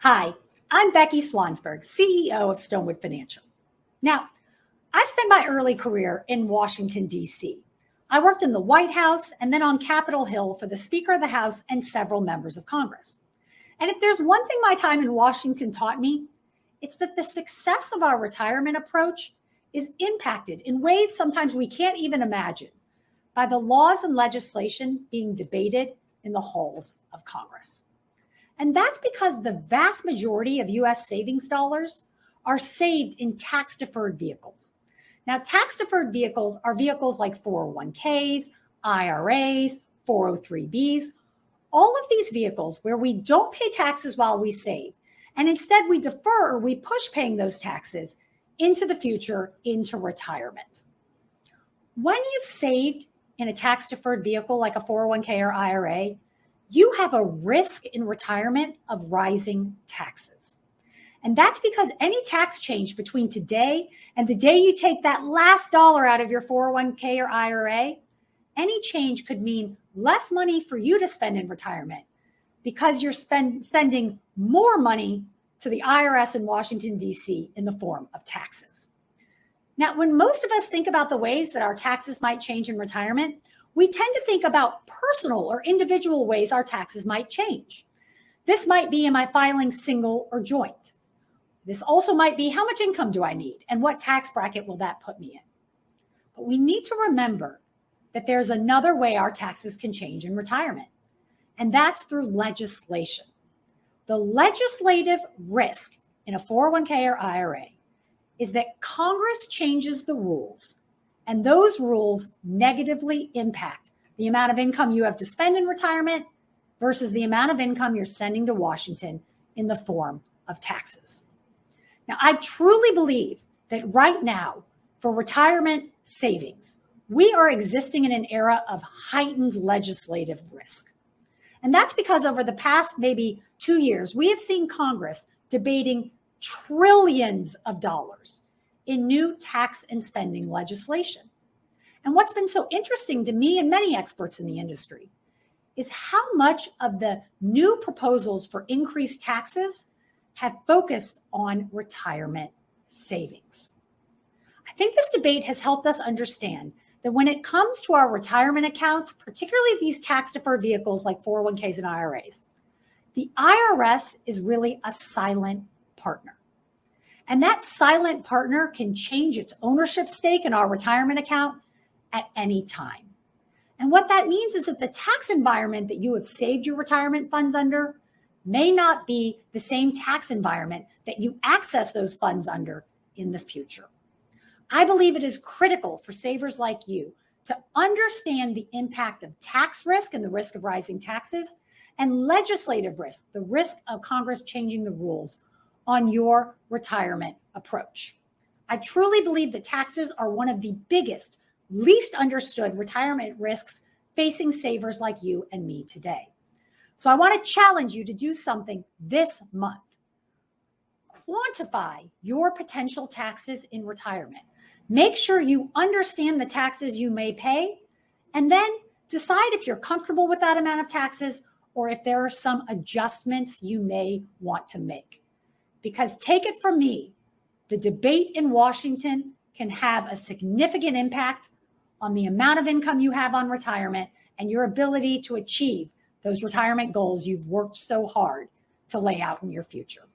Hi, I'm Becky Swansburg, CEO of Stonewood Financial. Now, I spent my early career in Washington, D.C. I worked in the White House and then on Capitol Hill for the Speaker of the House and several members of Congress. And if there's one thing my time in Washington taught me, it's that the success of our retirement approach is impacted in ways sometimes we can't even imagine by the laws and legislation being debated in the halls of Congress. And that's because the vast majority of U.S. savings dollars are saved in tax-deferred vehicles. Now, tax-deferred vehicles are vehicles like 401ks, IRAs, 403bs, all of these vehicles where we don't pay taxes while we save, and instead we defer or we push paying those taxes into the future, into retirement. When you've saved in a tax-deferred vehicle like a 401k or IRA, you have a risk in retirement of rising taxes. And that's because any tax change between today and the day you take that last dollar out of your 401k or IRA, any change could mean less money for you to spend in retirement because you're sending more money to the IRS in Washington, D.C. in the form of taxes. Now, when most of us think about the ways that our taxes might change in retirement, we tend to think about personal or individual ways our taxes might change. This might be, am I filing single or joint? This also might be, how much income do I need and what tax bracket will that put me in? But we need to remember that there's another way our taxes can change in retirement, and that's through legislation. The legislative risk in a 401k or IRA is that Congress changes the rules, and those rules negatively impact the amount of income you have to spend in retirement versus the amount of income you're sending to Washington in the form of taxes. Now, I truly believe that right now, for retirement savings, we are existing in an era of heightened legislative risk. And that's because over the past maybe 2 years, we have seen Congress debating trillions of dollars in new tax and spending legislation. And what's been so interesting to me and many experts in the industry is how much of the new proposals for increased taxes have focused on retirement savings. I think this debate has helped us understand that when it comes to our retirement accounts, particularly these tax-deferred vehicles like 401ks and IRAs, the IRS is really a silent partner. And that silent partner can change its ownership stake in our retirement account at any time. And what that means is that the tax environment that you have saved your retirement funds under may not be the same tax environment that you access those funds under in the future. I believe it is critical for savers like you to understand the impact of tax risk and the risk of rising taxes and legislative risk, the risk of Congress changing the rules on your retirement approach. I truly believe that taxes are one of the biggest, least understood retirement risks facing savers like you and me today. So I want to challenge you to do something this month. Quantify your potential taxes in retirement. Make sure you understand the taxes you may pay, and then decide if you're comfortable with that amount of taxes or if there are some adjustments you may want to make. Because take it from me, the debate in Washington can have a significant impact on the amount of income you have on retirement and your ability to achieve those retirement goals you've worked so hard to lay out in your future.